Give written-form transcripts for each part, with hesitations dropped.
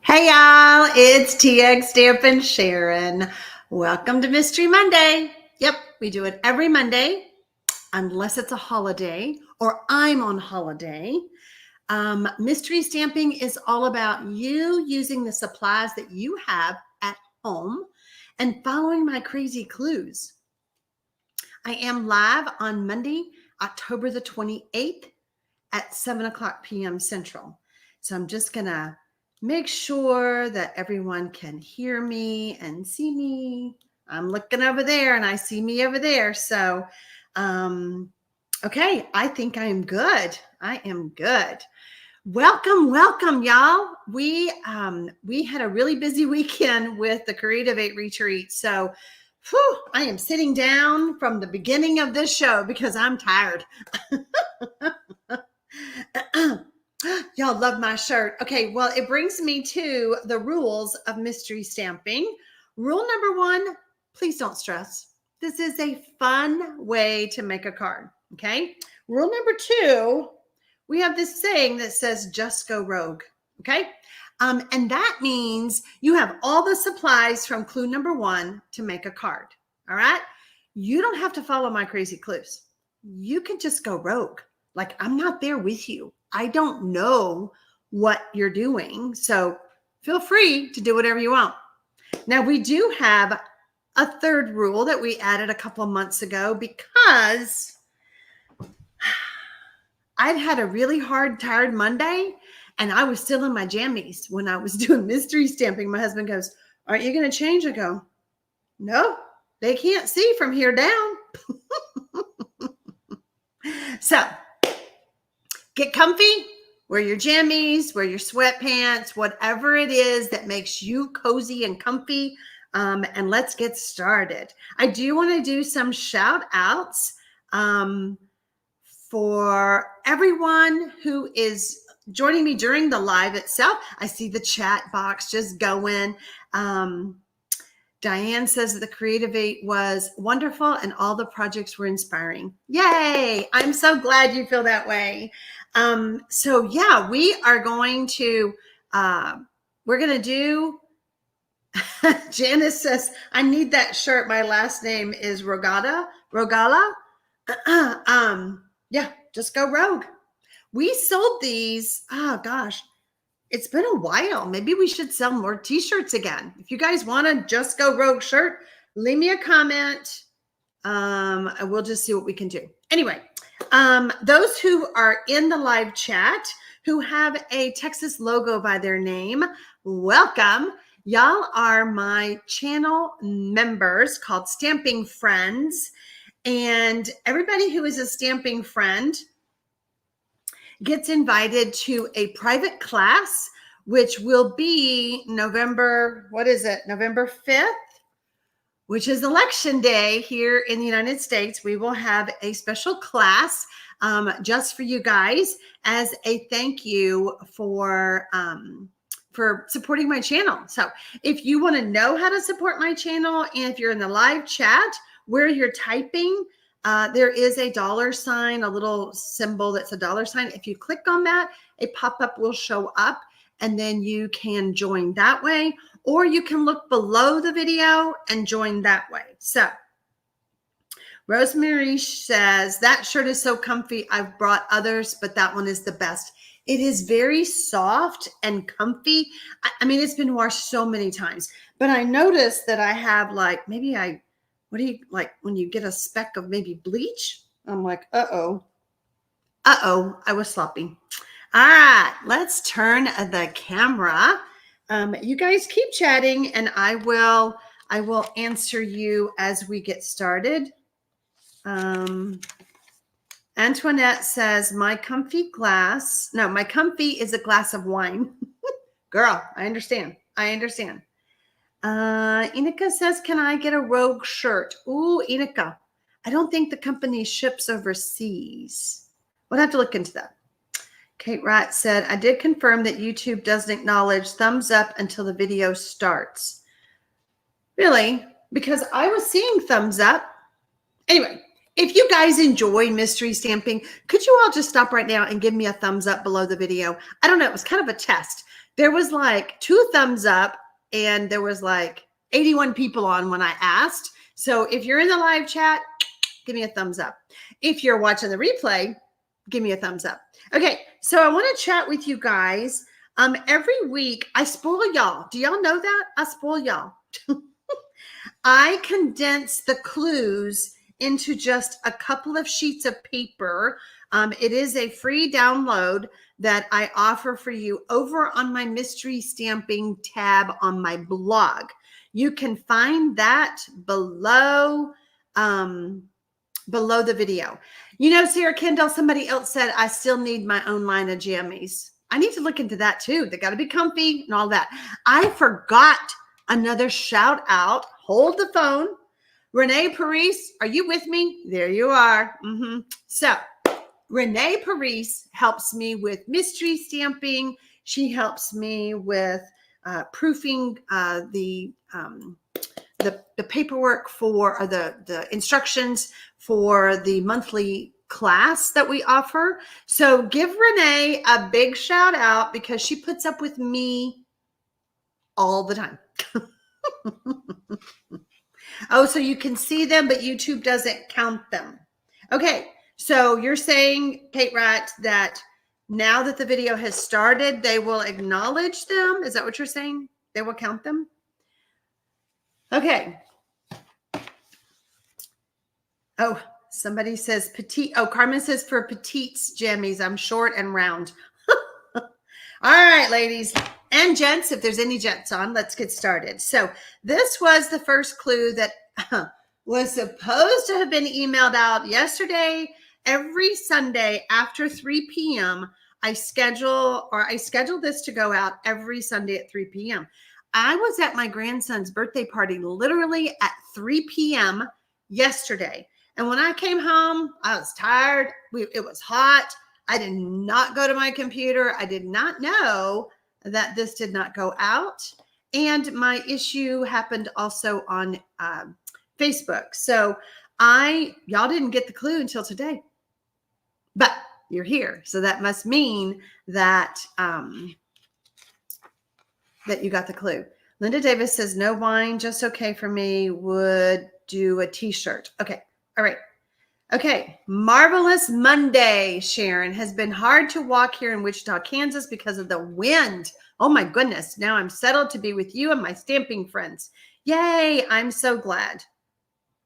Hey y'all, it's TxStampin Sharon. Welcome to Mystery Monday. Yep, we do it every Monday, unless it's a holiday or I'm on holiday. Mystery stamping is all about you using the supplies that you have at home and following my crazy clues. I am live on Monday, October the 28th at 7 o'clock p.m. Central. So I'm just going to make sure that everyone can hear me and see me. I'm looking over there and I see me over there. So, okay, I think I am good. I am good. Welcome, y'all. We had a really busy weekend with the Creative 8 retreat. So, I am sitting down from the beginning of this show because I'm tired. Y'all love my shirt. Okay, well, it brings me to the rules of mystery stamping. Rule number 1, please don't stress. This is a fun way to make a card, okay? Rule number 2, we have this saying that says, just go rogue, okay? And that means you have all the supplies from clue number 1 to make a card, all right? You don't have to follow my crazy clues. You can just go rogue. Like, I'm not there with you. I don't know what you're doing. So feel free to do whatever you want. Now, we do have a third rule that we added a couple of months ago because I'd had a really hard, tired Monday, and I was still in my jammies when I was doing mystery stamping. My husband goes, aren't you going to change? I go, no, they can't see from here down. So get comfy, wear your jammies, wear your sweatpants, whatever it is that makes you cozy and comfy. And let's get started. I do want to do some shout outs for everyone who is joining me during the live itself. I see the chat box just going. Diane says that the Creative 8 was wonderful and all the projects were inspiring. Yay! I'm so glad you feel that way. So yeah, we are going to, we're going to do, Janice says, I need that shirt. My last name is Rogala. Yeah, just go rogue. We sold these, oh gosh, it's been a while. Maybe we should sell more t-shirts again. If you guys want to just go rogue shirt, leave me a comment. We'll just see what we can do. Anyway, those who are in the live chat who have a Texas logo by their name, welcome. Y'all are my channel members called Stamping Friends. And everybody who is a stamping friend gets invited to a private class, which will be November 5th, which is election day here in the United States. We will have a special class just for you guys as a thank you for supporting my channel. So if you want to know how to support my channel, and if you're in the live chat where you're typing, there is a $sign, a little symbol that's a $sign. If you click on that, a pop-up will show up and then you can join that way, or you can look below the video and join that way. So Rosemary says, that shirt is so comfy. I've brought others, but that one is the best. It is very soft and comfy. I mean, it's been washed so many times, but I noticed that I have like, maybe what do you like when you get a speck of maybe bleach? I'm like, uh-oh, I was sloppy. All right, let's turn the camera. You guys keep chatting and I will answer you as we get started. Antoinette says, my comfy is a glass of wine. Girl, I understand. Inika says, can I get a rogue shirt? Ooh, Inika, I don't think the company ships overseas. We'll have to look into that. Kate Wright said, I did confirm that YouTube doesn't acknowledge thumbs up until the video starts. Really? Because I was seeing thumbs up. Anyway, If you guys enjoy mystery stamping, could you all just stop right now and give me a thumbs up below the video? I don't know. It was kind of a test. There was like 2 thumbs up and there was like 81 people on when I asked. So if you're in the live chat, give me a thumbs up. If you're watching the replay, give me a thumbs up. Okay, so I want to chat with you guys. Every week I spoil y'all. Do y'all know that? I spoil y'all. I condense the clues into just a couple of sheets of paper. It is a free download that I offer for you over on my mystery stamping tab on my blog. You can find that below the video. You know, Sarah Kendall, somebody else said, I still need my own line of jammies. I need to look into that too. They got to be comfy and all that. I forgot another shout out. Hold the phone. Renee Paris, are you with me? There you are. So Renee Paris helps me with mystery stamping. She helps me with proofing the paperwork for or the instructions for the monthly class that we offer. So give Renee a big shout out because she puts up with me all the time. Oh, so you can see them, but YouTube doesn't count them. Okay, so you're saying, Kate Rat, that now that the video has started, they will acknowledge them? Is that what you're saying? They will count them? Okay. Oh, somebody says petite. Oh, Carmen says for petites jammies, I'm short and round. All right, ladies and gents, if there's any gents on, let's get started. So this was the first clue that was supposed to have been emailed out yesterday. Every Sunday after 3 p.m., I schedule this to go out every Sunday at 3 p.m. I was at my grandson's birthday party literally at 3 p.m. yesterday. And when I came home, I was tired. It was hot. I did not go to my computer. I did not know that this did not go out. And my issue happened also on Facebook. So y'all didn't get the clue until today. But you're here. So that must mean that that you got the clue. Linda Davis says, no wine, just okay for me. Would do a t-shirt. Okay. All right. Okay. Marvelous Monday, Sharon. Has been hard to walk here in Wichita, Kansas because of the wind. Oh my goodness. Now I'm settled to be with you and my stamping friends. Yay. I'm so glad.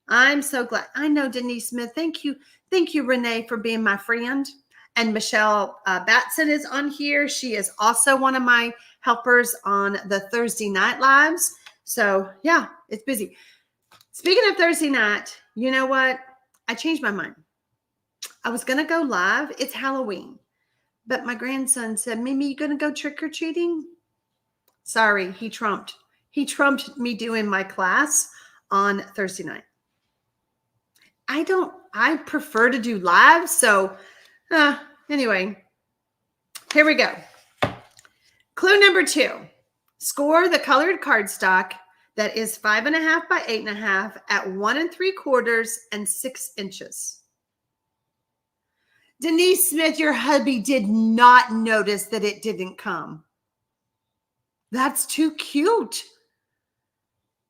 I'm so glad. I know Denise Smith. Thank you. Thank you, Renee, for being my friend. And Michelle Batson is on here. She is also one of my helpers on the Thursday night lives. So yeah, it's busy. Speaking of Thursday night, you know what? I changed my mind. I was going to go live. It's Halloween. But my grandson said, Mimi, you going to go trick-or-treating? Sorry, he trumped. He trumped me doing my class on Thursday night. I prefer to do live. So anyway, here we go. Clue number 2. Score the colored cardstock that is 5.5 by 8.5 at 1 3/4 and 6 inches. Denise Smith, your hubby did not notice that it didn't come. That's too cute.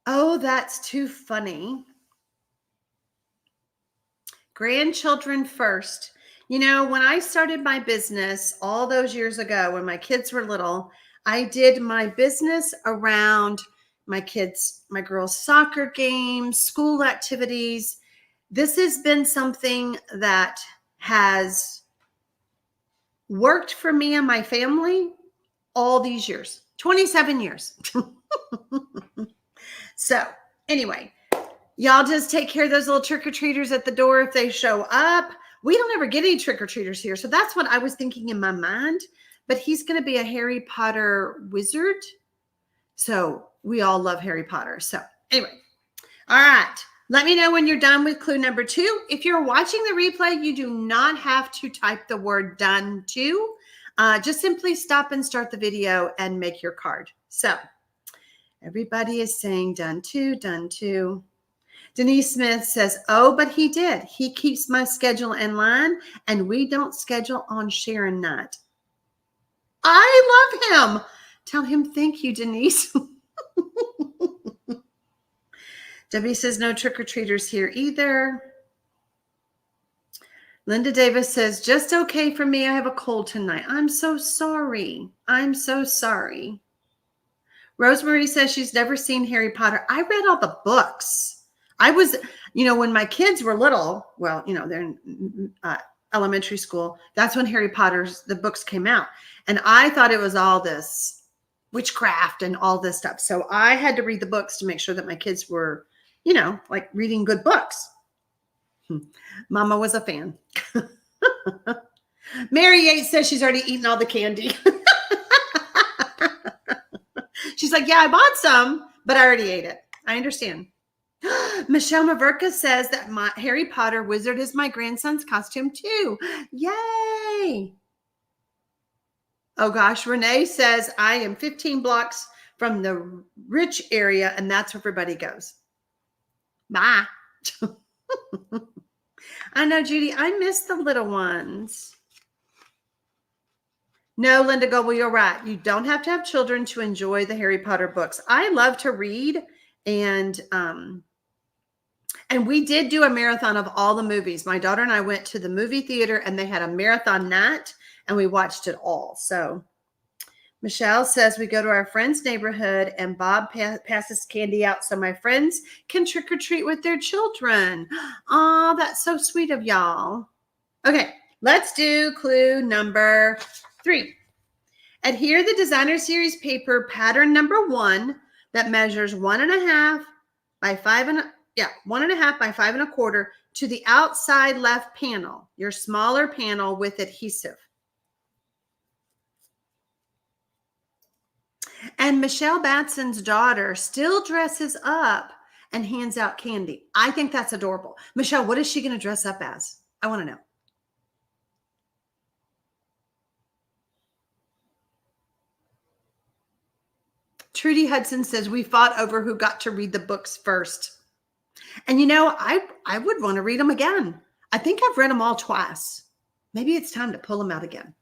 Oh, that's too funny. Grandchildren first. You know, when I started my business all those years ago, when my kids were little, I did my business around my kids, my girls' soccer games, school activities. This has been something that has worked for me and my family all these years, 27 years. So anyway, y'all just take care of those little trick-or-treaters at the door if they show up. We don't ever get any trick-or-treaters here. So that's what I was thinking in my mind. But he's going to be a Harry Potter wizard. So we all love Harry Potter. So anyway, all right. Let me know when you're done with clue number 2. If you're watching the replay, you do not have to type the word done to. Just simply stop and start the video and make your card. So everybody is saying done to, done to. Denise Smith says, oh, but he did. He keeps my schedule in line, and we don't schedule on Sharon night. I love him. Tell him thank you, Denise. Debbie says, no trick-or-treaters here either. Linda Davis says, just okay for me. I have a cold tonight. I'm so sorry. I'm so sorry. Rosemary says she's never seen Harry Potter. I read all the books. I was, when my kids were little, well, they're in elementary school. That's when Harry Potter's, the books came out. And I thought it was all this witchcraft and all this stuff. So I had to read the books to make sure that my kids were, like reading good books. Mama was a fan. Mary Yates says she's already eaten all the candy. She's like, yeah, I bought some, but I already ate it. I understand. Michelle Maverka says that my Harry Potter wizard is my grandson's costume too. Yay. Oh gosh, Renee says I am 15 blocks from the rich area and that's where everybody goes. Bye. I know, Judy, I miss the little ones. No, Linda Goble, you're right. You don't have to have children to enjoy the Harry Potter books. I love to read, and we did do a marathon of all the movies. My daughter and I went to the movie theater, and they had a marathon night, and we watched it all. So Michelle says we go to our friend's neighborhood, and Bob passes candy out so my friends can trick or treat with their children. Oh, that's so sweet of y'all. Okay, let's do clue number 3. Adhere the designer series paper pattern number 1 that measures 1.5 by 5 1.5 by 5 1/4 to the outside left panel, your smaller panel with adhesive. And Michelle Batson's daughter still dresses up and hands out candy. I think that's adorable. Michelle, what is she going to dress up as? I want to know. Trudy Hudson says we fought over who got to read the books first. And I would want to read them again. I think I've read them all twice. Maybe it's time to pull them out again.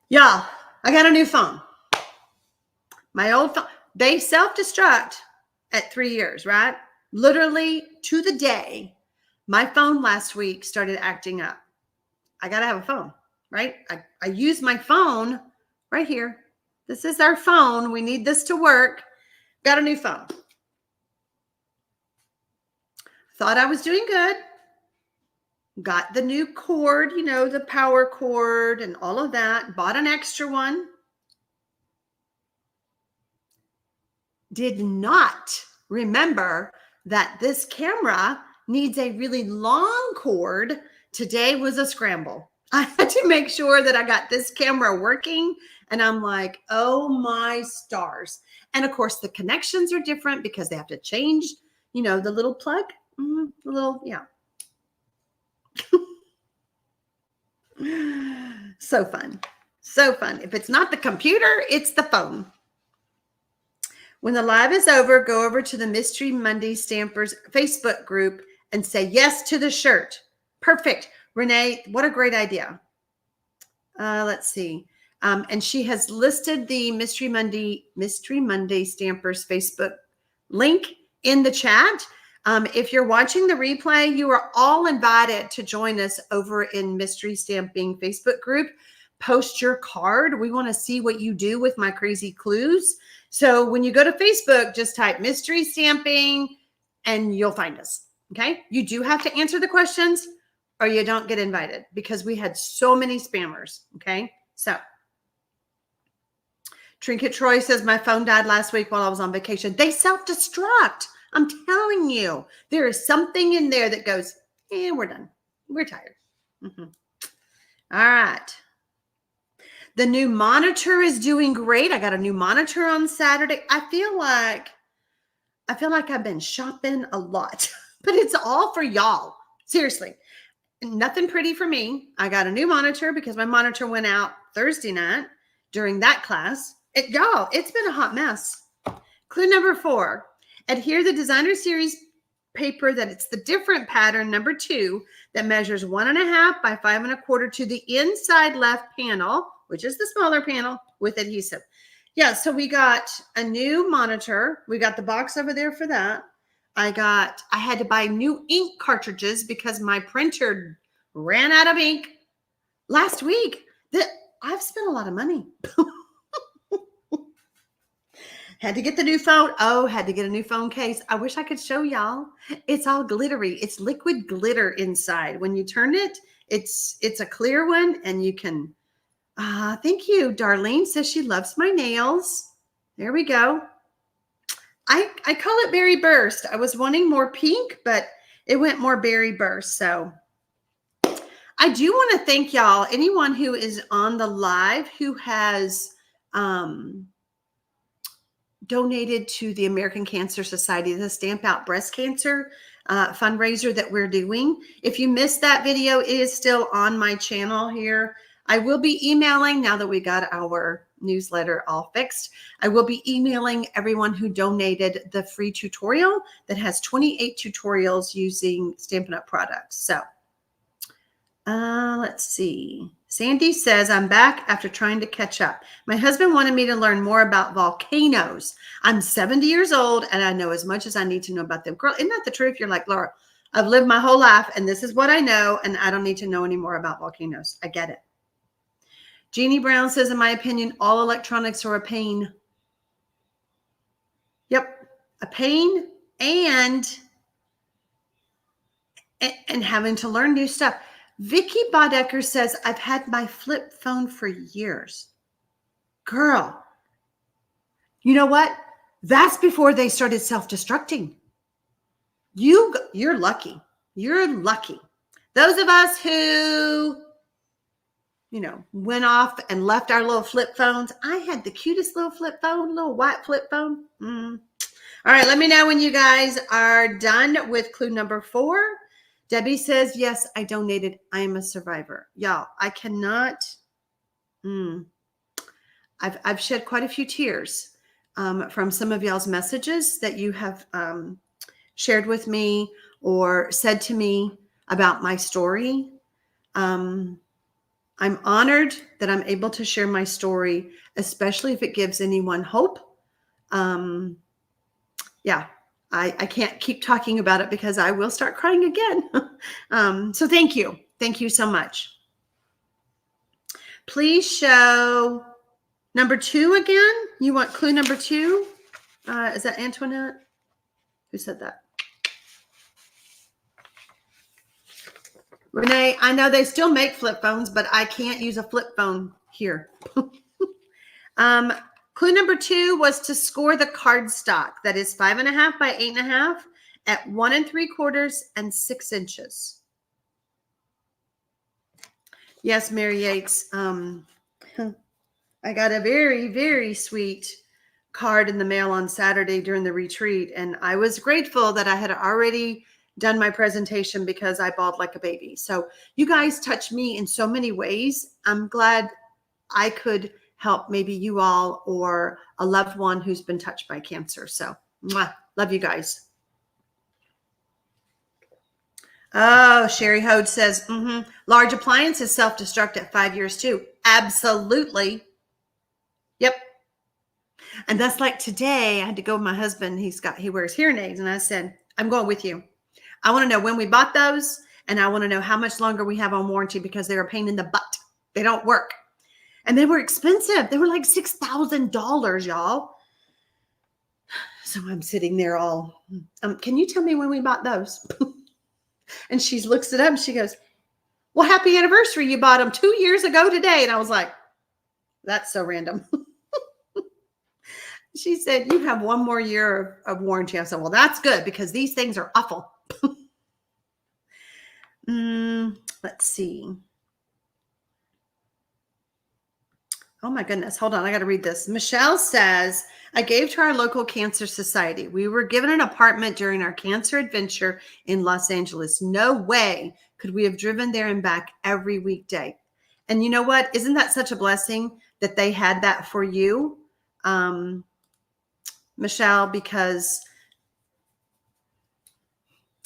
Y'all, I got a new phone. My old phone, they self-destruct at 3 years, right? Literally to the day, my phone last week started acting up. I got to have a phone, right? I use my phone right here. This is our phone. We need this to work. Got a new phone. Thought I was doing good. Got the new cord, the power cord and all of that. Bought an extra one. Did not remember that this camera needs a really long cord. Today was a scramble. I had to make sure that I got this camera working. And I'm like, oh my stars. And of course, the connections are different because they have to change, the little plug. The little, yeah. So fun. So fun. If it's not the computer, it's the phone. When the live is over, go over to the Mystery Monday Stampers Facebook group and say yes to the shirt. Perfect. Renee, what a great idea. Let's see. And she has listed the Mystery Monday Stampers Facebook link in the chat. If you're watching the replay, you are all invited to join us over in Mystery Stamping Facebook group. Post your card. We want to see what you do with my crazy clues. So when you go to Facebook, just type Mystery Stamping and you'll find us. Okay. You do have to answer the questions or you don't get invited because we had so many spammers. Okay. So Trinket Troy says my phone died last week while I was on vacation. They self-destruct. I'm telling you, there is something in there that goes, we're done. We're tired. All right. The new monitor is doing great. I got a new monitor on Saturday. I feel like I've been shopping a lot, but it's all for y'all. Seriously. Nothing pretty for me. I got a new monitor because my monitor went out Thursday night during that class. Y'all, it's been a hot mess. Clue number 4, adhere the designer series paper that it's the different pattern, number 2, that measures 1.5 by 5.25 to the inside left panel, which is the smaller panel, with adhesive. Yeah, so we got a new monitor. We got the box over there for that. I had to buy new ink cartridges because my printer ran out of ink last week. I've spent a lot of money. Had to get the new phone. Oh, had to get a new phone case. I wish I could show y'all. It's all glittery. It's liquid glitter inside. When you turn it, it's a clear one, and you can. Thank you. Darlene says she loves my nails. There we go. I call it berry burst. I was wanting more pink, but it went more berry burst. So I do want to thank y'all. Anyone who is on the live who has donated to the American Cancer Society, the Stamp Out Breast Cancer fundraiser that we're doing. If you missed that video, it is still on my channel here. I will be emailing, now that we got our newsletter all fixed, I will be emailing everyone who donated the free tutorial that has 28 tutorials using Stampin' Up! Products. So let's see. Sandy says, I'm back after trying to catch up. My husband wanted me to learn more about volcanoes. I'm 70 years old and I know as much as I need to know about them. Girl, isn't that the truth? You're like, Laura, I've lived my whole life and this is what I know and I don't need to know any more about volcanoes. I get it. Jeannie Brown says, in my opinion, all electronics are a pain. Yep, a pain and having to learn new stuff. Vicky Bodecker says, I've had my flip phone for years. Girl, you know what? That's before they started self-destructing. You're lucky. You're lucky. Those of us who, went off and left our little flip phones. I had the cutest little flip phone, little white flip phone. All right, let me know when you guys are done with clue number 4. Debbie says, yes, I donated. I am a survivor. Y'all, I cannot. I've shed quite a few tears from some of y'all's messages that you have shared with me or said to me about my story. I'm honored that I'm able to share my story, especially if it gives anyone hope. Yeah. I can't keep talking about it because I will start crying again. So thank you. Thank you so much. Please show number 2 again. You want clue number 2? Is that Antoinette? Who said that? Renee, I know they still make flip phones, but I can't use a flip phone here. Clue number 2 was to score the cardstock. That is 5.5 by 8.5 at 1 3/4 and 6 inches. Yes, Mary Yates. I got a very, very sweet card in the mail on Saturday during the retreat, and I was grateful that I had already done my presentation because I bawled like a baby. So you guys touch me in so many ways. I'm glad I could help maybe you all or a loved one who's been touched by cancer. So love you guys. Oh, Sherry Hode says, large appliances self-destruct at 5 years too. Absolutely. Yep. And that's like today, I had to go with my husband. He wears hearing aids. And I said, I'm going with you. I want to know when we bought those. And I want to know how much longer we have on warranty because they're a pain in the butt. They don't work. And they were expensive. They were like $6,000, y'all. So I'm sitting there all, can you tell me when we bought those? And she looks it up and she goes, well, happy anniversary. You bought them 2 years ago today. And I was like, that's so random. She said, you have 1 more year of warranty. I said, well, that's good because these things are awful. Let's see. Oh my goodness. Hold on. I got to read this. Michelle says, I gave to our local cancer society. We were given an apartment during our cancer adventure in Los Angeles. No way could we have driven there and back every weekday. And you know what? Isn't that such a blessing that they had that for you? Michelle, because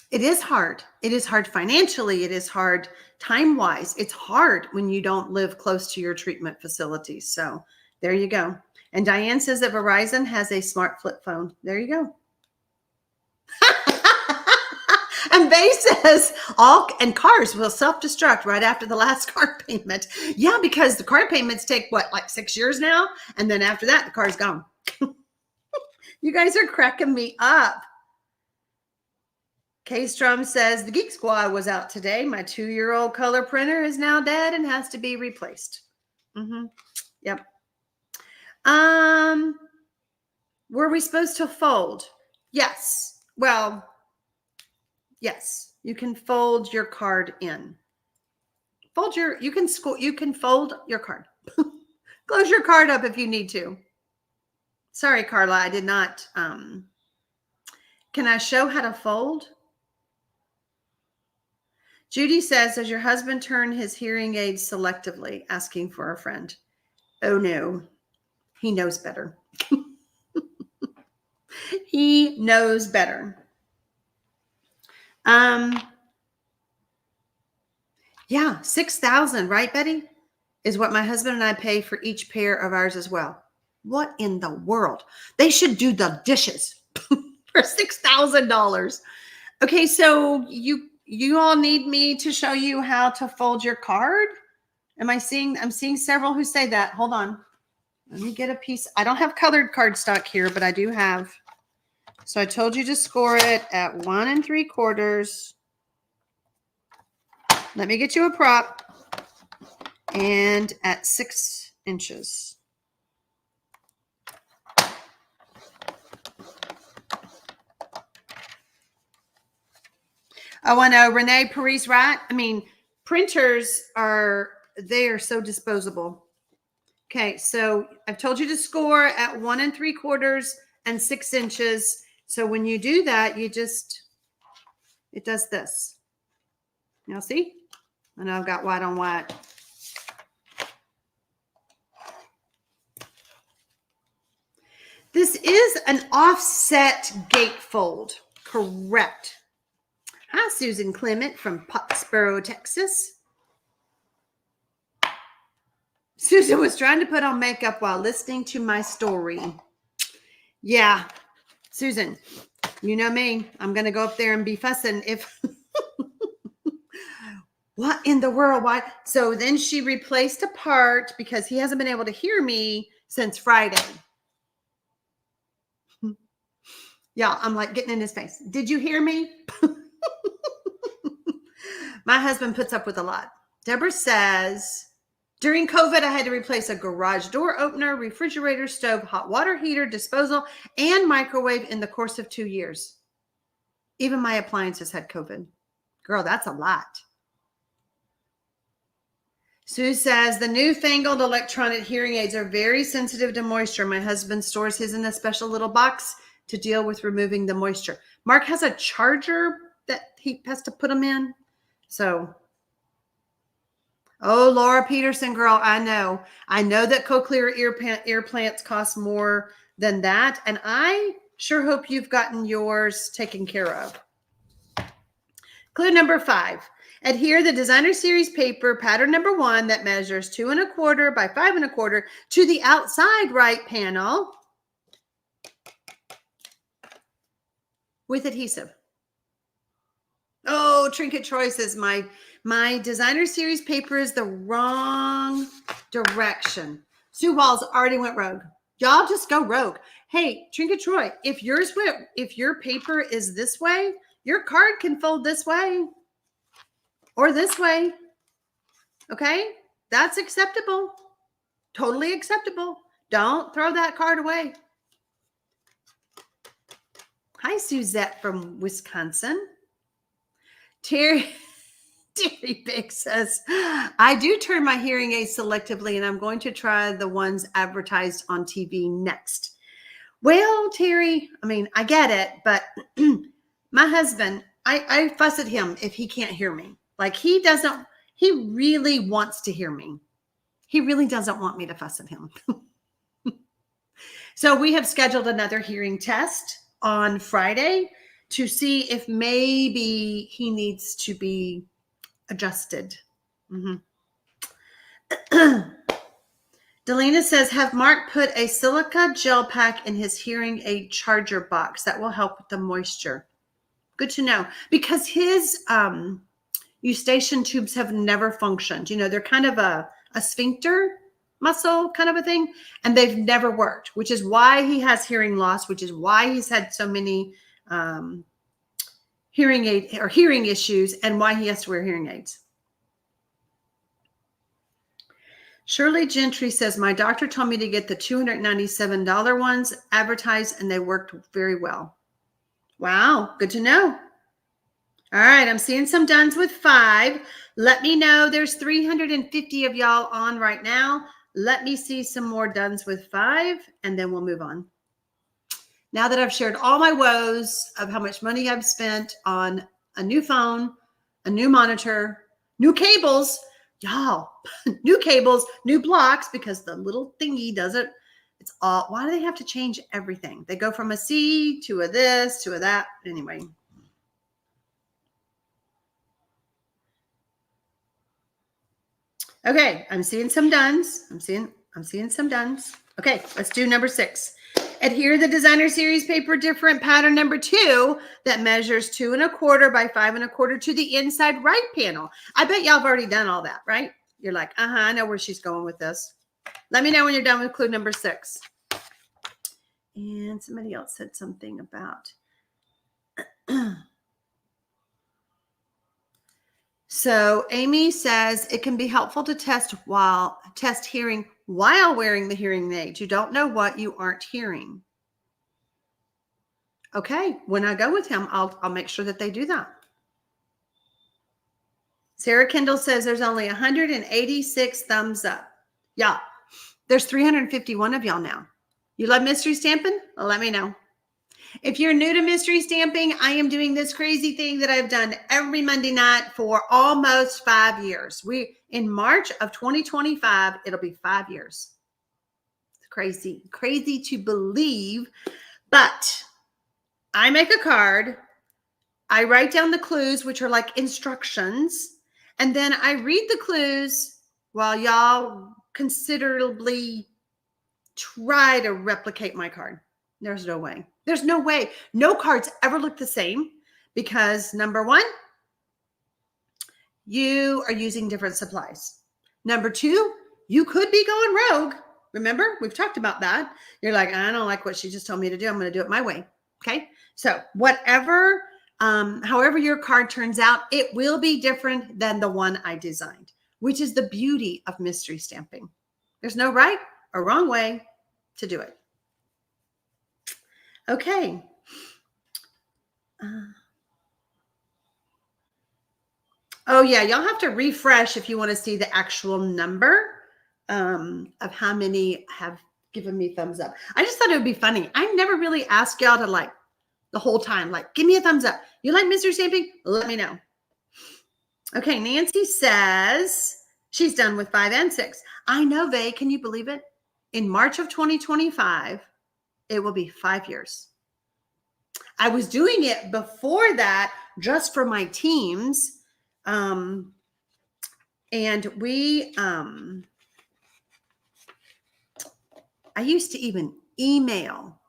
it is hard. It is hard financially. It is hard time-wise. It's hard when you don't live close to your treatment facilities. So there you go. And Diane says that Verizon has a smart flip phone. There you go. And Bay says cars will self-destruct right after the last car payment. Yeah, because the car payments take what, like 6 years now? And then after that, the car's gone. You guys are cracking me up. K-Strum says, the Geek Squad was out today. My 2-year-old color printer is now dead and has to be replaced. Yep. Were we supposed to fold? Yes. Well, yes. You can fold your card in. You can fold your card. Close your card up if you need to. Sorry, Carla, I did not. Can I show how to fold? Judy says, does your husband turn his hearing aids selectively? Asking for a friend. Oh, no. He knows better. He knows better. Yeah, $6,000, right, Betty? Is what my husband and I pay for each pair of ours as well. What in the world? They should do the dishes for $6,000. Okay, so you all need me to show you how to fold your card? I'm seeing several who say that. Hold on. Let me get a piece. I don't have colored cardstock here, but I do have. So I told you to score it at 1 3/4. Let me get you a prop. And at 6 inches. Oh, I know. Renee Paris, right? I mean, printers they are so disposable. Okay, so I've told you to score at 1 3/4 and 6 inches. So when you do that, it does this. Now see? I know I've got white on white. This is an offset gatefold, correct? Hi, Susan Clement from Pottsboro, Texas. Susan was trying to put on makeup while listening to my story. Yeah, Susan, you know me. I'm going to go up there and be fussing if... What in the world? Why? So then she replaced a part because he hasn't been able to hear me since Friday. Yeah, I'm like getting in his face. Did you hear me? My husband puts up with a lot. Deborah says, during COVID, I had to replace a garage door opener, refrigerator, stove, hot water heater, disposal, and microwave in the course of 2 years. Even my appliances had COVID. Girl, that's a lot. Sue says, the newfangled electronic hearing aids are very sensitive to moisture. My husband stores his in a special little box to deal with removing the moisture. Mark has a charger that he has to put them in. So, oh, Laura Peterson, girl, I know. I know that cochlear ear plants cost more than that. And I sure hope you've gotten yours taken care of. Clue number 5. Adhere the designer series paper pattern number 1 that measures 2 1/4 by 5 1/4 to the outside right panel with adhesive. Oh, Trinket Troy says my designer series paper is the wrong direction. Sue Walls already went rogue. Y'all just go rogue. Hey, Trinket Troy, if your paper is this way, your card can fold this way. Or this way, okay? That's acceptable. Totally acceptable. Don't throw that card away. Hi, Suzette from Wisconsin. Terry Big says, I do turn my hearing aids selectively, and I'm going to try the ones advertised on TV next. Well, Terry, I mean, I get it, but my husband, I fuss at him if he can't hear me. Like he really wants to hear me. He really doesn't want me to fuss at him. So we have scheduled another hearing test on Friday to see if maybe he needs to be adjusted. Mm-hmm. Delina says, have Mark put a silica gel pack in his hearing aid charger box. That will help with the moisture. Good to know. Because his eustachian tubes have never functioned. You know, they're kind of a sphincter muscle kind of a thing, and they've never worked, which is why he has hearing loss, which is why he's had so many hearing aid or hearing issues, and why he has to wear hearing aids. Shirley Gentry says, my doctor told me to get the $297 ones advertised, and they worked very well. Wow, good to know. All right, I'm seeing some dones with 5. Let me know. There's 350 of y'all on right now. Let me see some more dones with 5, and then we'll move on. Now that I've shared all my woes of how much money I've spent on a new phone, a new monitor, new cables, y'all, new cables, new blocks, because the little thingy doesn't, it's all, why do they have to change everything? They go from a C to a this to a that. Anyway. Okay, I'm seeing some dones. I'm seeing some dones. Okay, let's do number 6. Adhere the designer series paper different pattern number 2 that measures 2 1/4 by 5 1/4 to the inside right panel. I bet y'all have already done all that, right? You're like, I know where she's going with this. Let me know when you're done with clue number 6. And somebody else said something about so Amy says it can be helpful to test hearing while wearing the hearing aid. You don't know what you aren't hearing. Okay, when I go with him, I'll make sure that they do that. Sarah Kendall says there's only 186 thumbs up. Yeah, there's 351 of y'all now. You love mystery stamping? Well, let me know. If you're new to mystery stamping, I am doing this crazy thing that I've done every Monday night for almost 5 years. In March of 2025, it'll be 5 years. It's crazy to believe, but I make a card. I write down the clues, which are like instructions, and then I read the clues while y'all considerably try to replicate my card. There's no way. There's no way. No cards ever look the same because, number 1, you are using different supplies. Number 2, you could be going rogue. Remember, we've talked about that. You're like, I don't like what she just told me to do. I'm going to do it my way. Okay. So whatever, however your card turns out, it will be different than the one I designed, which is the beauty of mystery stamping. There's no right or wrong way to do it. Okay. Oh yeah, y'all have to refresh if you want to see the actual number of how many have given me thumbs up. I just thought it would be funny. I never really asked y'all to like the whole time, like, give me a thumbs up. You like mystery stamping? Let me know. Okay, Nancy says she's done with 5 and 6. I know, Vay, can you believe it? In March of 2025, it will be 5 years. I was doing it before that just for my teams. And I used to even email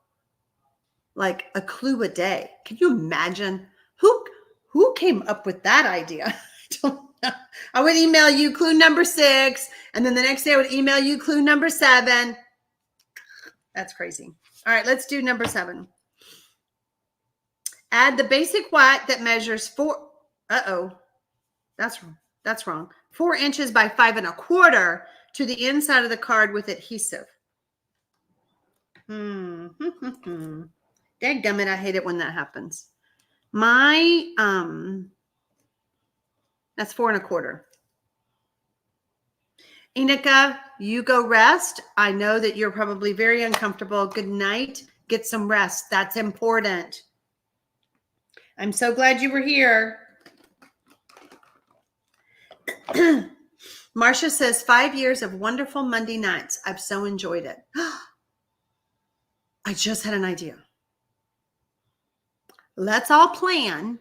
like a clue a day. Can you imagine who came up with that idea? I don't know. I would email you clue number 6, and then the next day I would email you clue number 7. That's crazy. All right, let's do number 7. Add the basic white that measures 4. That's wrong. That's wrong. 4 inches by 5 1/4 to the inside of the card with adhesive. Dadgummit, I hate it when that happens. My, that's 4 1/4. Inika, you go rest. I know that you're probably very uncomfortable. Good night. Get some rest. That's important. I'm so glad you were here. Marcia says 5 years of wonderful Monday nights. I've so enjoyed it. I just had an idea. Let's all plan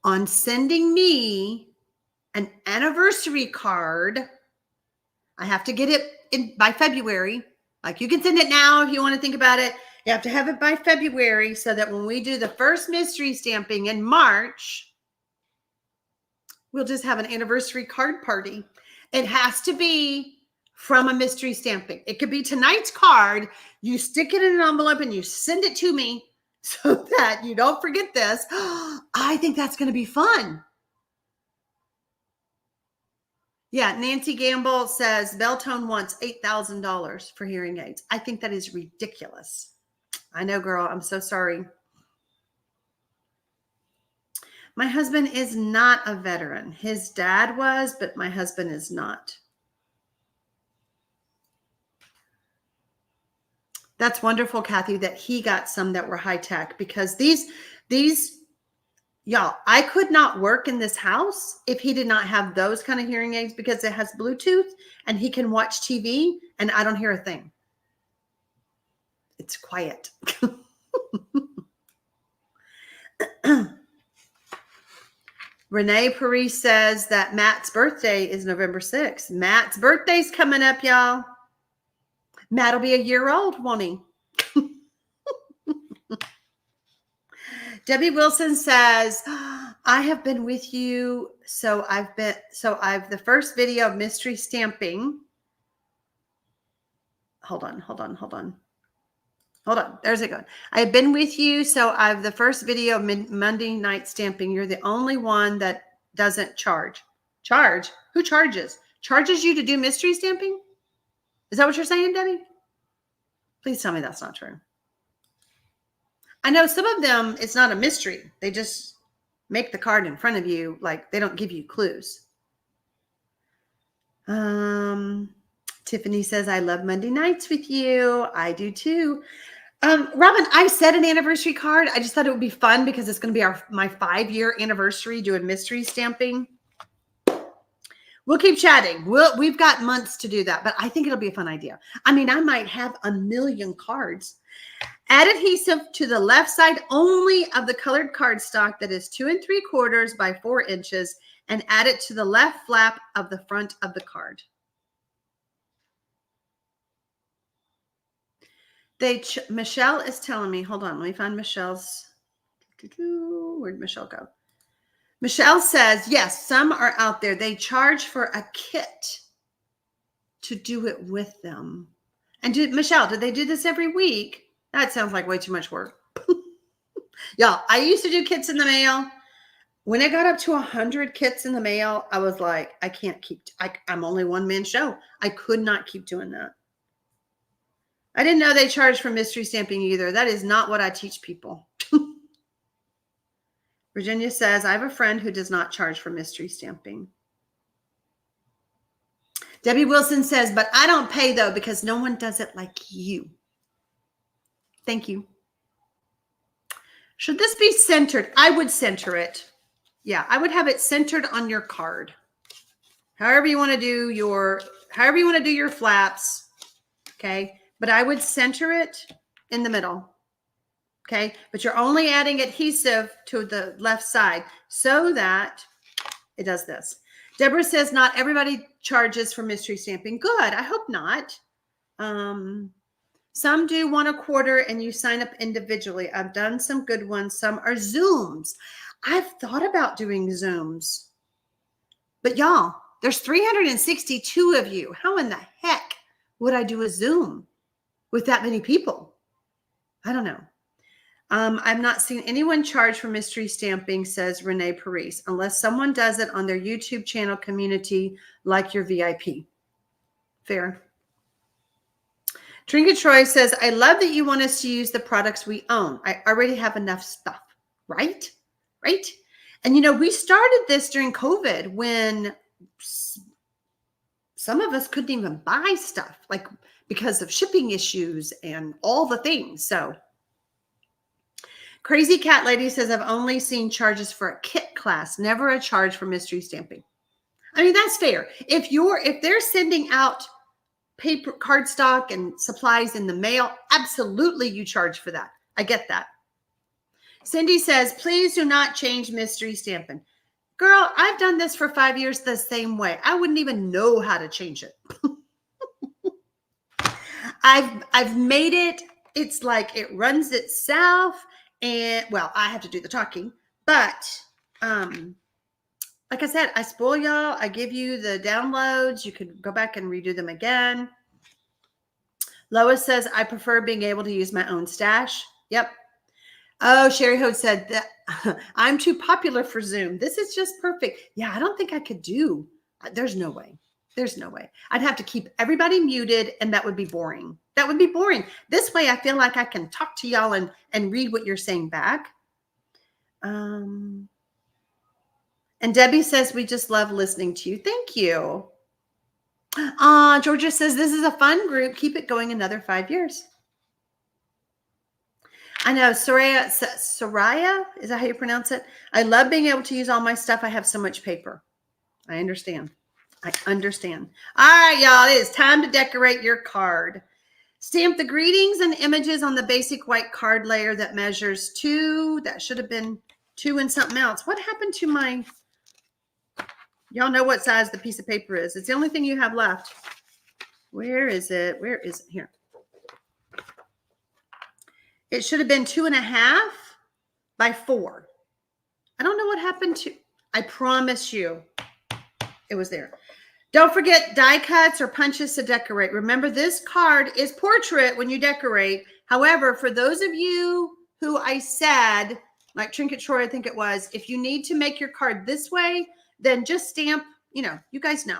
on sending me an anniversary card. I have to get it in by February. Like, you can send it now if you want to think about it. You have to have it by February so that when we do the first mystery stamping in March, we'll just have an anniversary card party. It has to be from a mystery stamping. It could be tonight's card. You stick it in an envelope and you send it to me so that you don't forget this. I think that's going to be fun. Yeah, Nancy Gamble says Beltone wants $8,000 for hearing aids. I think that is ridiculous. I know, girl. I'm so sorry. My husband is not a veteran. His dad was, but my husband is not. That's wonderful, Kathy, that he got some that were high tech, because these, y'all, I could not work in this house if he did not have those kind of hearing aids, because it has Bluetooth and he can watch TV and I don't hear a thing. It's quiet. Renee Paris says that Matt's birthday is November 6th. Matt's birthday's coming up, y'all. Matt will be a year old, won't he? Debbie Wilson says, I have been with you. So I've the first video of mystery stamping. Hold on. There's it going. I've been with you. So I've the first video of Monday night stamping. You're the only one that doesn't charge. Charge? Who charges? Charges you to do mystery stamping? Is that what you're saying, Debbie? Please tell me that's not true. I know some of them, it's not a mystery. They just make the card in front of you. Like, they don't give you clues. Tiffany says, I love Monday nights with you. I do too. Robin, I said an anniversary card. I just thought it would be fun because it's going to be my 5-year anniversary doing mystery stamping. We'll keep chatting. We've got months to do that, but I think it'll be a fun idea. I mean, I might have 1,000,000 cards. Add adhesive to the left side only of the colored cardstock that is 2 3/4 by 4 inches, and add it to the left flap of the front of the card. Michelle is telling me, hold on, let me find Michelle's. Where'd Michelle go? Michelle says, yes, some are out there. They charge for a kit to do it with them. And Michelle, did they do this every week? That sounds like way too much work. Y'all, I used to do kits in the mail. When it got up to 100 kits in the mail, I was like, I can't keep, I'm only one-man show. I could not keep doing that. I didn't know they charged for mystery stamping either. That is not what I teach people. Virginia says, I have a friend who does not charge for mystery stamping. Debbie Wilson says, but I don't pay though, because no one does it like you. Thank you. Should this be centered? I would center it. Yeah, I would have it centered on your card. However you want to do your flaps. Okay. But I would center it in the middle. Okay. But you're only adding adhesive to the left side so that it does this. Deborah says, not everybody charges for mystery stamping. Good. I hope not. Some do 1 1/4 and you sign up individually. I've done some good ones. Some are Zooms. I've thought about doing Zooms. But y'all, there's 362 of you. How in the heck would I do a Zoom with that many people? I don't know. I've not seen anyone charge for mystery stamping, says Renee Paris, unless someone does it on their YouTube channel community like your VIP. Fair. Trinket Troy says, I love that you want us to use the products we own. I already have enough stuff, right? Right? And, you know, we started this during COVID when some of us couldn't even buy stuff, like because of shipping issues and all the things. So Crazy Cat Lady says, I've only seen charges for a kit class, never a charge for mystery stamping. I mean, that's fair. If they're sending out paper, cardstock, and supplies in the mail, absolutely you charge for that. I get that. Cindy says, please do not change mystery stamping. Girl, I've done this for 5 years the same way. I wouldn't even know how to change it. I've made it. It's like it runs itself. And well, I have to do the talking, but like I said, I spoil y'all. I give you the downloads. You can go back and redo them again. Lois says, I prefer being able to use my own stash. Yep. Oh, Sherry Hood said that I'm too popular for Zoom. This is just perfect. Yeah, I don't think I could do. There's no way. There's no way. I'd have to keep everybody muted, and that would be boring. That would be boring. This way, I feel like I can talk to y'all and read what you're saying back. And Debbie says, we just love listening to you. Thank you. Georgia says, this is a fun group. Keep it going another 5 years. I know. Soraya, is that how you pronounce it? I love being able to use all my stuff. I have so much paper. I understand. I understand. All right, y'all. It is time to decorate your card. Stamp the greetings and images on the basic white card layer that measures 2. That should have been 2 and something else. What happened to my... Y'all know what size the piece of paper is. It's the only thing you have left. Where is it? Where is it? Here. It should have been 2.5 by 4. I don't know what happened to... I promise you it was there. Don't forget die cuts or punches to decorate. Remember, this card is portrait when you decorate. However, for those of you who I said, like Trinket Troy, I think it was, if you need to make your card this way, then just stamp, you know, you guys know.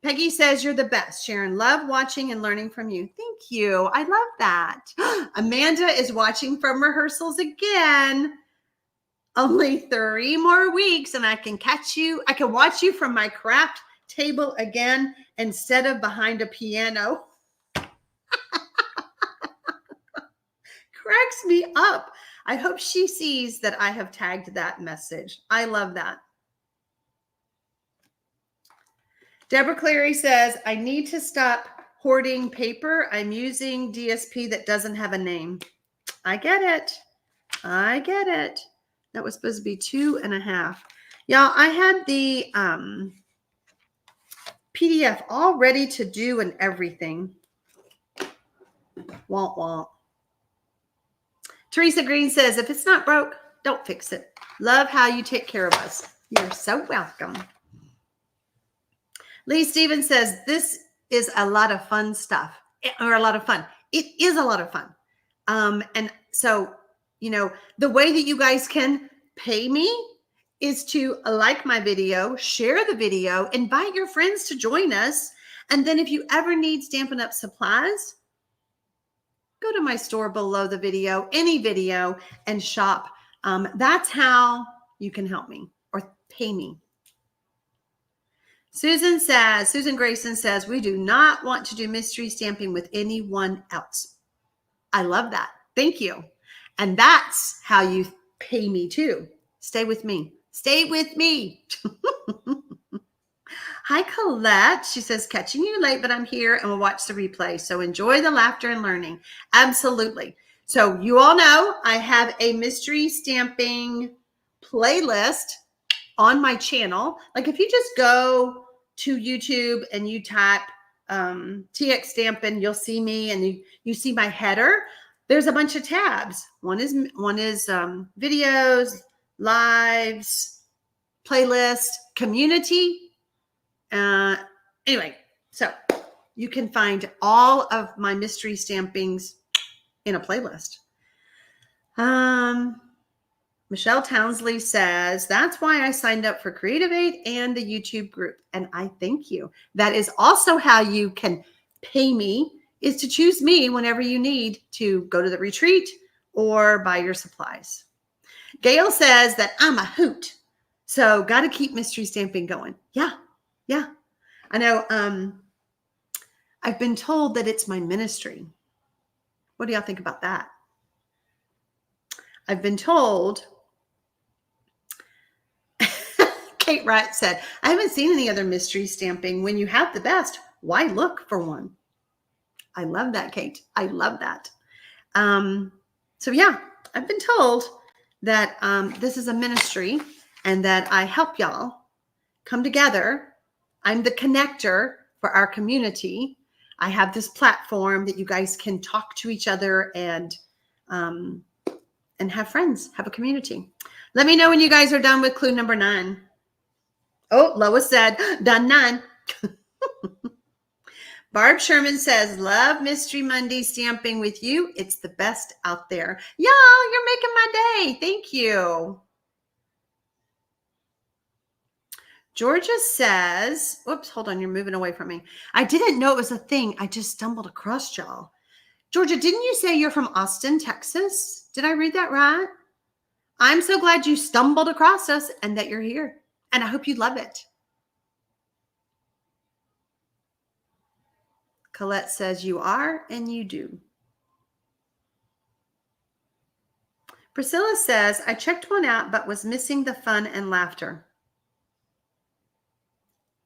Peggy says, you're the best. Sharon, love watching and learning from you. Thank you. I love that. Amanda is watching from rehearsals again. Only 3 more weeks and I can catch you. I can watch you from my craft table again instead of behind a piano. Cracks me up. I hope she sees that I have tagged that message. I love that. Deborah Cleary says, I need to stop hoarding paper. I'm using DSP that doesn't have a name. I get it. I get it. That was supposed to be 2.5. Y'all, I had the PDF all ready to do and everything. Womp womp. Teresa Green says, if it's not broke, don't fix it. Love how you take care of us. You're so welcome. Lee Stevens says, this is a lot of fun stuff, or a lot of fun. It is a lot of fun. And so, you know, the way that you guys can pay me is to like my video, share the video, invite your friends to join us. And then if you ever need Stampin' Up! Supplies, go to my store below the video, any video, and shop. That's how you can help me or pay me. Susan Grayson says, we do not want to do mystery stamping with anyone else. I love that. Thank you. And that's how you pay me too. Stay with me. Stay with me. Hi, Colette. She says, catching you late, but I'm here and we'll watch the replay. So enjoy the laughter and learning. Absolutely. So you all know I have a mystery stamping playlist on my channel. Like if you just go to YouTube and you type TxStampin, you'll see me and you see my header. There's a bunch of tabs. One is videos, lives, playlist, community. Anyway, so you can find all of my mystery stampings in a playlist. Michelle Townsley says, that's why I signed up for Creative Aid and the YouTube group. And I thank you. That is also how you can pay me, is to choose me whenever you need to go to the retreat or buy your supplies. Gail says that I'm a hoot. So got to keep mystery stamping going. Yeah. Yeah. I know. I've been told that it's my ministry. What do y'all think about that? I've been told. Kate Wright said, I haven't seen any other mystery stamping. When you have the best, why look for one? I love that, Kate. I love that. So yeah, I've been told that this is a ministry and that I help y'all come together. I'm the connector for our community. I have this platform that you guys can talk to each other and have friends, have a community. Let me know when you guys are done with clue number 9. Oh, Lois said, done 9. Barb Sherman says, love Mystery Monday stamping with you. It's the best out there. Y'all, you're making my day. Thank you. Georgia says, whoops, hold on. You're moving away from me. I didn't know it was a thing. I just stumbled across y'all. Georgia, didn't you say you're from Austin, Texas? Did I read that right? I'm so glad you stumbled across us and that you're here. And I hope you love it. Colette says you are and you do. Priscilla says, I checked one out, but was missing the fun and laughter.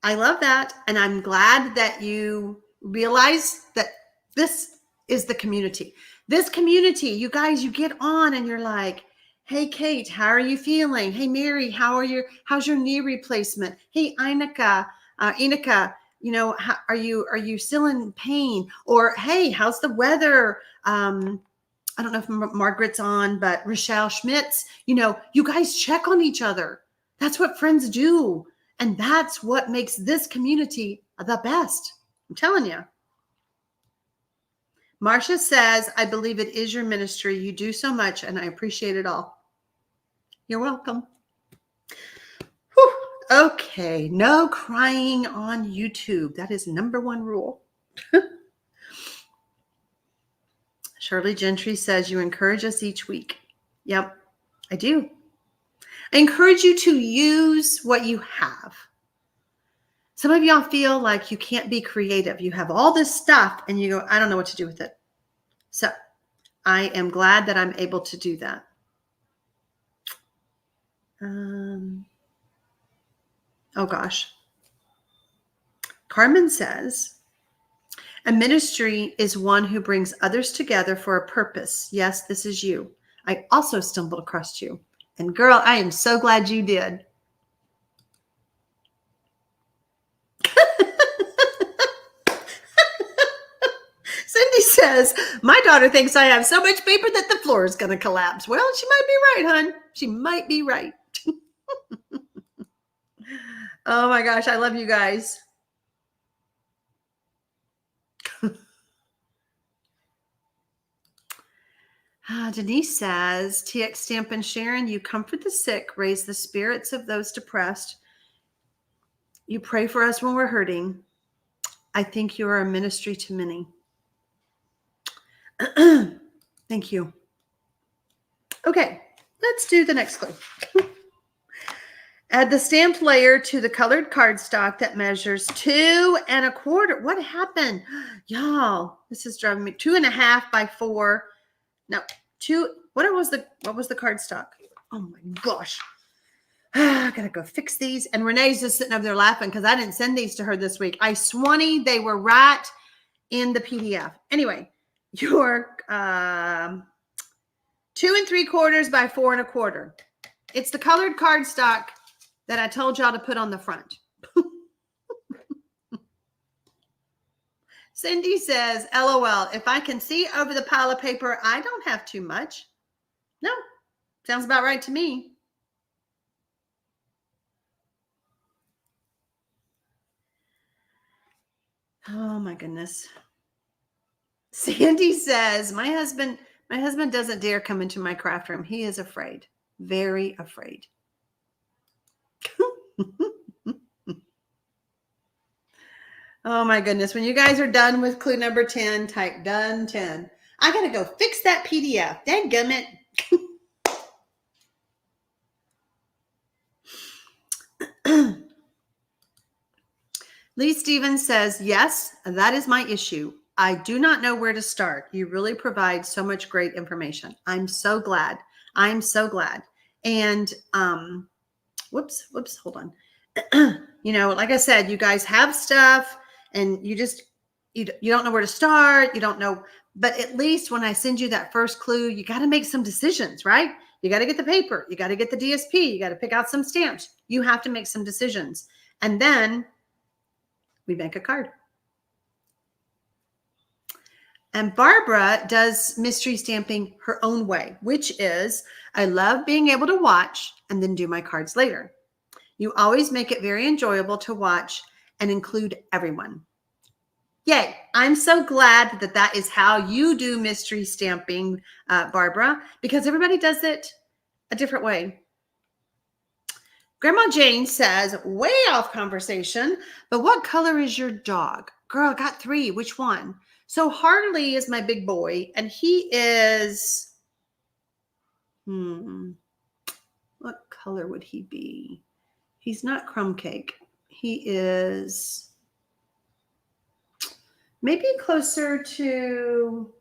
I love that. And I'm glad that you realize that this is the community. This community, you guys, you get on and you're like, hey, Kate, how are you feeling? Hey, Mary, how's your knee replacement? Hey, Inika, are you still in pain? Or, hey, how's the weather? I don't know if Margaret's on, but Rochelle Schmitz, you guys check on each other. That's what friends do. And that's what makes this community the best. I'm telling you. Marcia says, I believe it is your ministry. You do so much, and I appreciate it all. You're welcome. Whew. Okay, no crying on YouTube. That is number 1 rule. Shirley Gentry says, you encourage us each week. Yep, I do. I encourage you to use what you have. Some of y'all feel like you can't be creative. You have all this stuff and you go, I don't know what to do with it. So I am glad that I'm able to do that. Oh gosh. Carmen says, a ministry is one who brings others together for a purpose. Yes, this is you. I also stumbled across you. And girl, I am so glad you did. Cindy says, my daughter thinks I have so much paper that the floor is going to collapse. Well, she might be right, hon. She might be right. Oh my gosh, I love you guys. Denise says, TxStampin Sharon, you comfort the sick, raise the spirits of those depressed. You pray for us when we're hurting. I think you are a ministry to many. Thank you. Okay, let's do the next clue. Add the stamped layer to the colored cardstock that measures 2 1/4. What happened? Y'all, this is driving me. 2 1/2 by 4. No, 2. What was the cardstock? Oh my gosh. I gotta go fix these. And Renee's just sitting over there laughing because I didn't send these to her this week. I swanny, they were right in the PDF. Anyway, your 2 3/4 by 4 1/4. It's the colored cardstock that I told y'all to put on the front. Cindy says, LOL, if I can see over the pile of paper, I don't have too much. No, sounds about right to me. Oh my goodness. Sandy says, my husband doesn't dare come into my craft room. He is afraid, very afraid. Oh my goodness. When you guys are done with clue number 10, type done 10. I got to go fix that PDF. Dadgummit. Lee Stevens says, yes, that is my issue. I do not know where to start. You really provide so much great information. I'm so glad. I'm so glad. And whoops, hold on. Like I said, you guys have stuff and you just you don't know where to start. You don't know, but at least when I send you that first clue, you got to make some decisions, right? You got to get the paper. You got to get the DSP. You got to pick out some stamps. You have to make some decisions. And then we make a card. And Barbara does mystery stamping her own way, which is I love being able to watch and then do my cards later. You always make it very enjoyable to watch and include everyone. Yay. I'm so glad that that is how you do mystery stamping, Barbara, because everybody does it a different way. Grandma Jane says, way off conversation, but what color is your dog? Girl, I got 3. Which one? So Harley is my big boy, and he is, what color would he be? He's not crumb cake. He is maybe closer to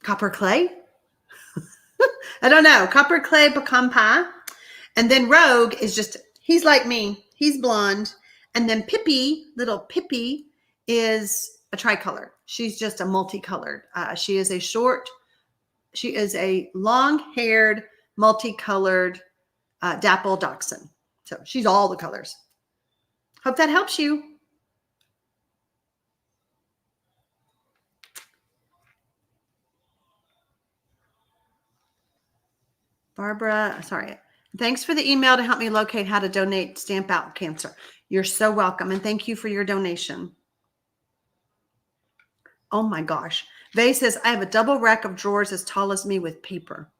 copper clay. I don't know. Copper clay pecan pie. And then Rogue is just, he's like me. He's blonde. And then Pippi, little Pippi, is a tricolor. She's just a multicolored. She is a long-haired, multicolored dapple dachshund. So she's all the colors. Hope that helps you. Barbara, sorry. Thanks for the email to help me locate how to donate Stamp Out Cancer. You're so welcome. And thank you for your donation. Oh my gosh. Vay says, I have a double rack of drawers as tall as me with paper.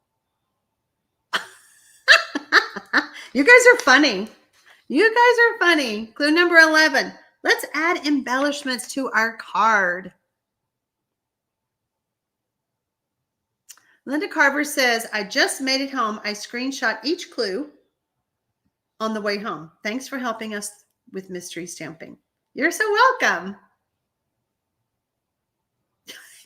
You guys are funny. You guys are funny. Clue number 11. Let's add embellishments to our card. Linda Carver says, I just made it home. I screenshot each clue on the way home. Thanks for helping us with mystery stamping. You're so welcome.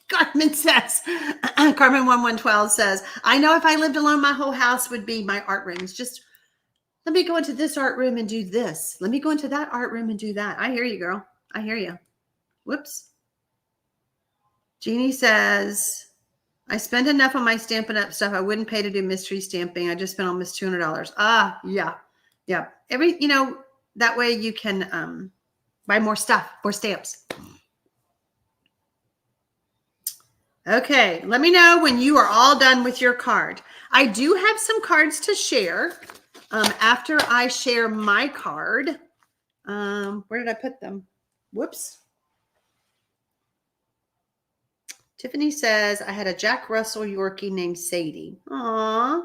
Carmen says, Carmen1112 says, I know if I lived alone, my whole house would be my art room. It's just, let me go into this art room and do this. Let me go into that art room and do that. I hear you, girl. I hear you. Whoops. Jeannie says, I spent enough on my Stampin' Up stuff. I wouldn't pay to do mystery stamping. I just spent almost $200. Yeah. Yeah. That way you can buy more stuff, more stamps. Okay. Let me know when you are all done with your card. I do have some cards to share. After I share my card, where did I put them? Whoops. Tiffany says, I had a Jack Russell Yorkie named Sadie. Aww.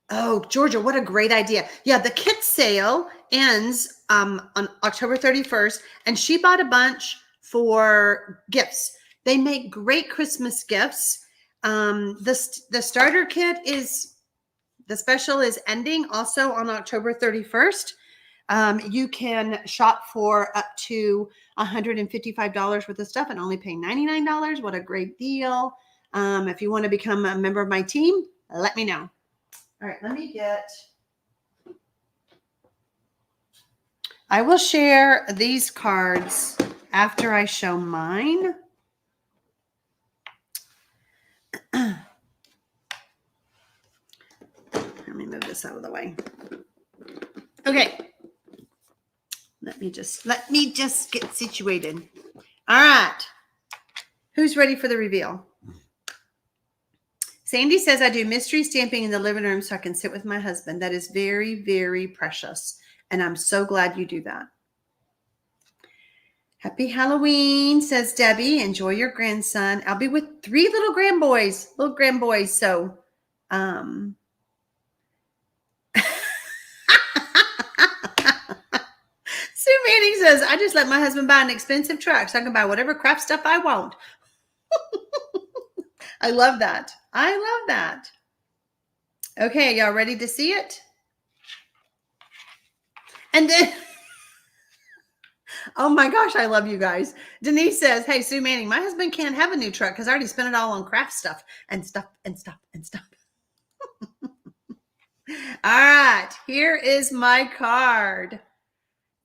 Oh, Georgia, what a great idea. Yeah, the kit sale ends on October 31st, and she bought a bunch for gifts. They make great Christmas gifts. The starter kit the special is ending also on October 31st. You can shop for up to $155 worth of stuff and only pay $99. What a great deal. If you want to become a member of my team, let me know. All right, I will share these cards after I show mine. Let me move this out of the way. Okay. Let me just get situated. All right. Who's ready for the reveal? Sandy says, I do mystery stamping in the living room so I can sit with my husband. That is very, very precious. And I'm so glad you do that. Happy Halloween, says Debbie. Enjoy your grandson. I'll be with 3 little grandboys. So, Sue Manning says, I just let my husband buy an expensive truck so I can buy whatever crap stuff I want. I love that. Okay, y'all ready to see it? And then, oh my gosh, I love you guys. Denise says, hey, Sue Manning, my husband can't have a new truck because I already spent it all on craft stuff and stuff. All right, here is my card.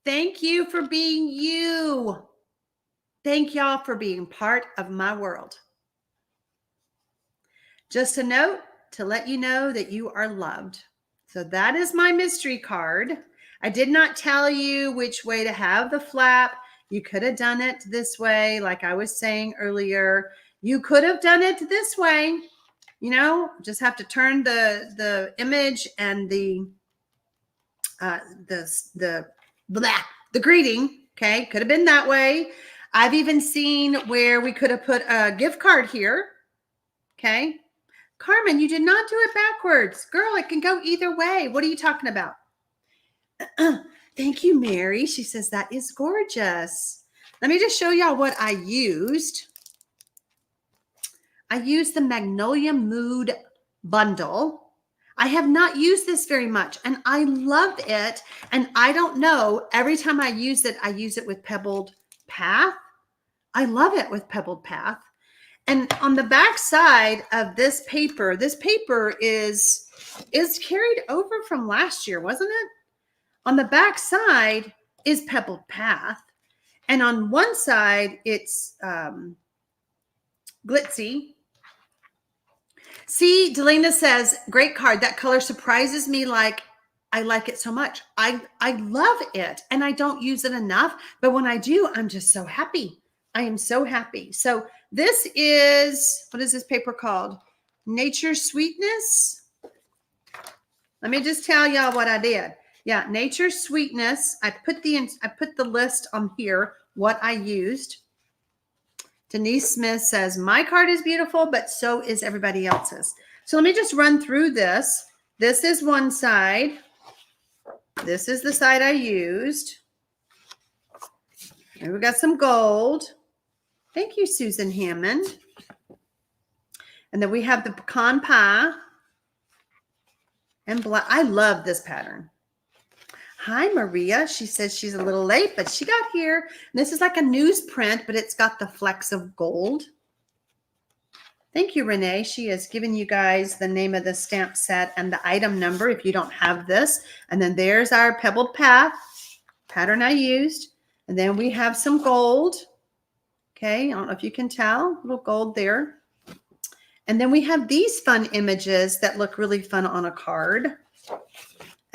Thank you for being you. Thank y'all for being part of my world. Just a note to let you know that you are loved. So that is my mystery card. I did not tell you which way to have the flap. You could have done it this way, like I was saying earlier. You could have done it this way. You know, just have to turn the image and the greeting. Okay, could have been that way. I've even seen where we could have put a gift card here. Okay. Carmen, you did not do it backwards. Girl, it can go either way. What are you talking about? Thank you, Mary. She says, that is gorgeous. Let me just show y'all what I used. I used the Magnolia Mood bundle. I have not used this very much, and I love it. And I don't know, every time I use it with Pebbled Path. I love it with Pebbled Path. And on the back side of this paper is carried over from last year, wasn't it? On the back side is Pebbled Path. And on one side, it's glitzy. See, Delana says, great card. That color surprises me. Like, I like it so much. I love it. And I don't use it enough. But when I do, I'm just so happy. I am so happy. So this is, what is this paper called? Nature Sweetness. Let me just tell y'all what I did. Yeah, Nature Sweetness. I put the list on here, what I used. Denise Smith says, my card is beautiful, but so is everybody else's. So let me just run through this. This is one side. This is the side I used. And we got some gold. Thank you, Susan Hammond. And then we have the pecan pie and black. I love this pattern. Hi, Maria. She says she's a little late, but she got here. And this is like a newsprint, but it's got the flecks of gold. Thank you, Renee. She has given you guys the name of the stamp set and the item number if you don't have this. And then there's our Pebbled Path pattern I used. And then we have some gold. Okay, I don't know if you can tell, a little gold there. And then we have these fun images that look really fun on a card.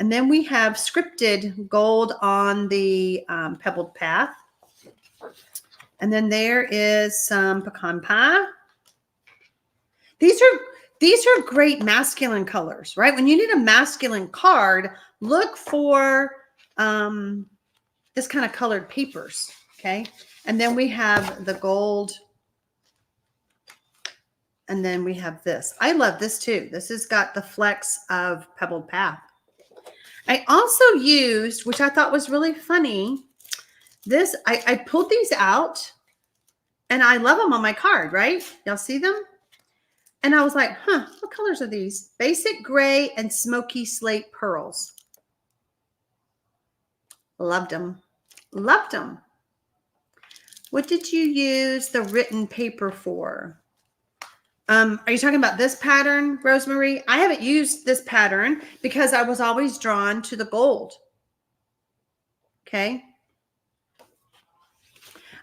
And then we have scripted gold on the Pebbled Path. And then there is some pecan pie. These are great masculine colors, right? When you need a masculine card, look for this kind of colored papers, okay? And then we have the gold. And then we have this. I love this too. This has got the flecks of Pebbled Path. I also used, which I thought was really funny, this, I pulled these out and I love them on my card, right? Y'all see them? And I was like, what colors are these? Basic gray and smoky slate pearls. Loved them. Loved them. What did you use the written paper for? Are you talking about this pattern, Rosemary? I haven't used this pattern because I was always drawn to the gold. Okay.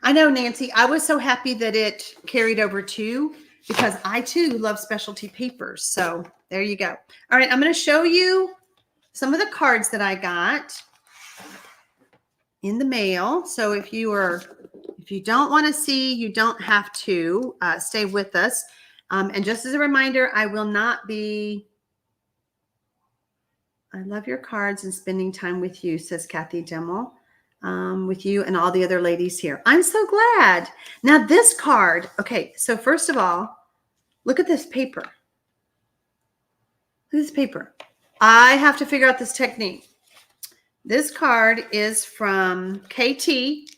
I know, Nancy. I was so happy that it carried over too, because I too love specialty papers. So there you go. All right. I'm going to show you some of the cards that I got in the mail. So if you don't want to see, you don't have to stay with us. And just as a reminder, I will not be. I love your cards and spending time with you, says Kathy Dimmel, with you and all the other ladies here. I'm so glad. Now this card. Okay. So first of all, look at this paper. Look at this paper. I have to figure out this technique. This card is from KT.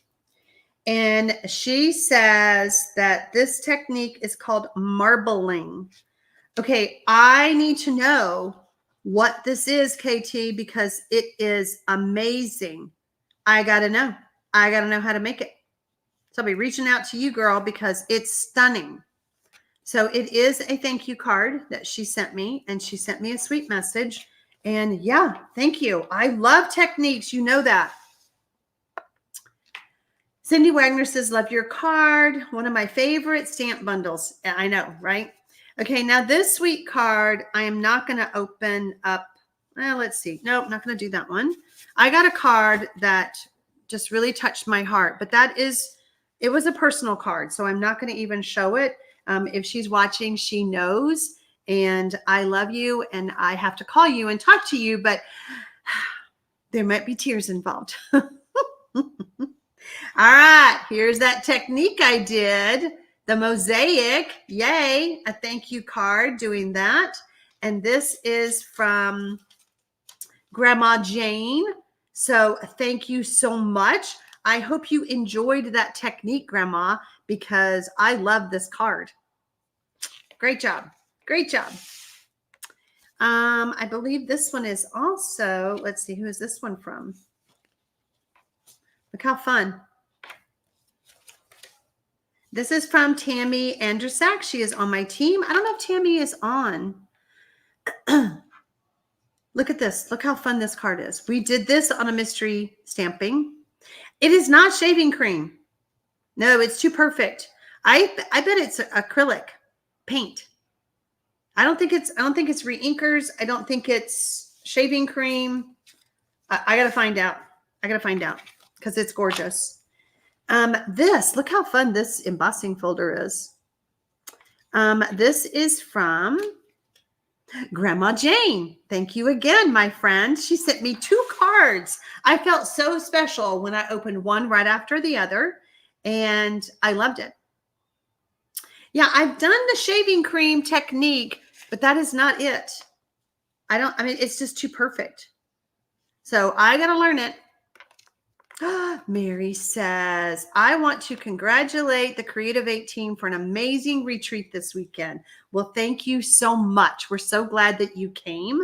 And she says that this technique is called marbling. Okay, I need to know what this is, KT, because it is amazing. I got to know. I got to know how to make it. So I'll be reaching out to you, girl, because it's stunning. So it is a thank you card that she sent me, and she sent me a sweet message. And yeah, thank you. I love techniques. You know that. Cindy Wagner says, love your card. One of my favorite stamp bundles. I know, right? Okay, now this sweet card, I am not going to open up. Well, let's see. Nope, not going to do that one. I got a card that just really touched my heart, but it was a personal card, so I'm not going to even show it. If she's watching, she knows, and I love you, and I have to call you and talk to you, but there might be tears involved. All right, here's that technique I did, the mosaic. Yay, a thank you card doing that. And this is from Grandma Jane. So thank you so much. I hope you enjoyed that technique, Grandma, because I love this card. Great job. Great job. I believe this one is also, let's see, who is this one from? Look how fun. This is from Tammy Andrusak. She is on my team. I don't know if Tammy is on. Look at this. Look how fun this card is. We did this on a mystery stamping. It is not shaving cream. No, it's too perfect. I bet it's acrylic paint. I don't think it's re-inkers. I don't think it's shaving cream. I got to find out. I got to find out because it's gorgeous. Look how fun this embossing folder is. This is from Grandma Jane. Thank you again, my friend. She sent me 2 cards. I felt so special when I opened one right after the other, and I loved it. Yeah, I've done the shaving cream technique, but that is not it. I mean, it's just too perfect. So I got to learn it. Mary says, I want to congratulate the Creative 8 team for an amazing retreat this weekend. Well, thank you so much. We're so glad that you came.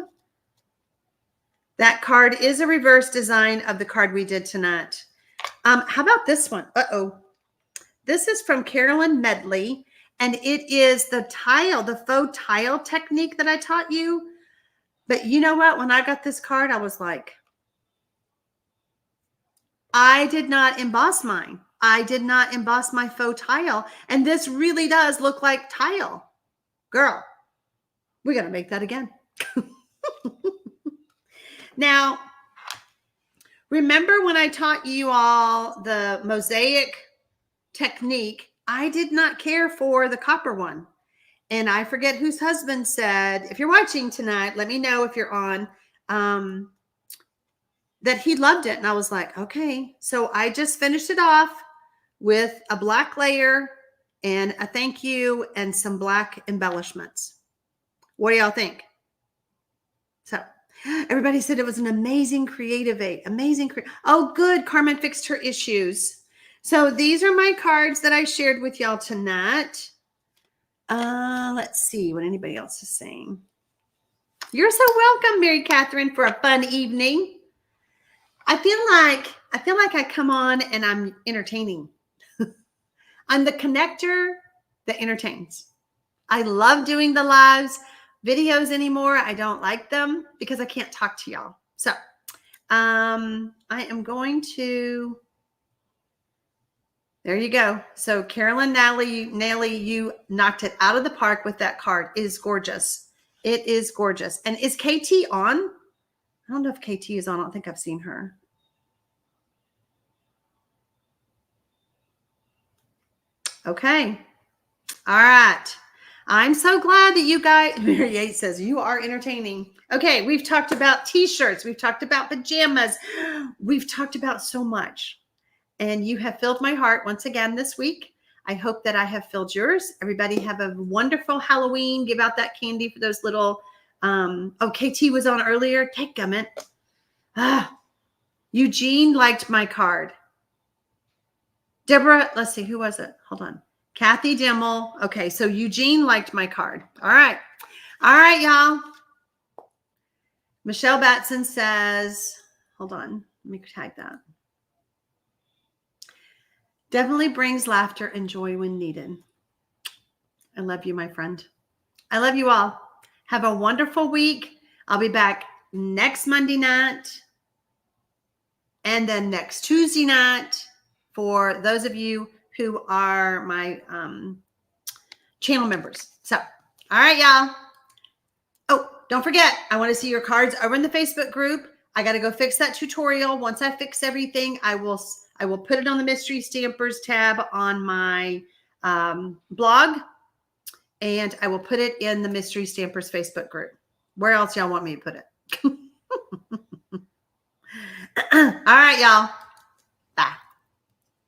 That card is a reverse design of the card we did tonight. How about this one? Uh-oh. This is from Carolyn Medley, and it is the faux tile technique that I taught you. But you know what? When I got this card, I was like, I did not emboss mine. I did not emboss my faux tile. And this really does look like tile. Girl, we got to make that again. Now, remember when I taught you all the mosaic technique, I did not care for the copper one. And I forget whose husband said, if you're watching tonight, let me know if you're on, that he loved it. And I was like, okay. So I just finished it off with a black layer and a thank you and some black embellishments. What do y'all think? So everybody said it was an amazing Creative 8. Amazing. Oh, good. Carmen fixed her issues. So these are my cards that I shared with y'all tonight. Let's see what anybody else is saying. You're so welcome, Mary Catherine, for a fun evening. I feel like I come on and I'm entertaining. I'm the connector that entertains. I love doing the lives. Videos anymore, I don't like them because I can't talk to y'all. So I am going to, there you go. So Carolyn Nally, you knocked it out of the park with that card. It is gorgeous. It is gorgeous. And is KT on? I don't know if KT is on. I don't think I've seen her. Okay. All right. I'm so glad that you guys, Mary Yates says, you are entertaining. Okay. We've talked about t-shirts. We've talked about pajamas. We've talked about so much. And you have filled my heart once again this week. I hope that I have filled yours. Everybody have a wonderful Halloween. Give out that candy for those little, KT was on earlier. Take gummit. Eugene liked my card. Deborah, let's see, who was it? Hold on. Kathy Dimmel. Okay, so Eugene liked my card. All right. All right, y'all. Michelle Batson says, hold on. Let me type that. Definitely brings laughter and joy when needed. I love you, my friend. I love you all. Have a wonderful week. I'll be back next Monday night, and then next Tuesday night for those of you who are my channel members. So, all right, y'all. Oh, don't forget, I want to see your cards over in the Facebook group. I got to go fix that tutorial. Once I fix everything, I will put it on the Mystery Stampers tab on my blog, and I will put it in the Mystery Stampers Facebook group. Where else y'all want me to put it? All right, y'all.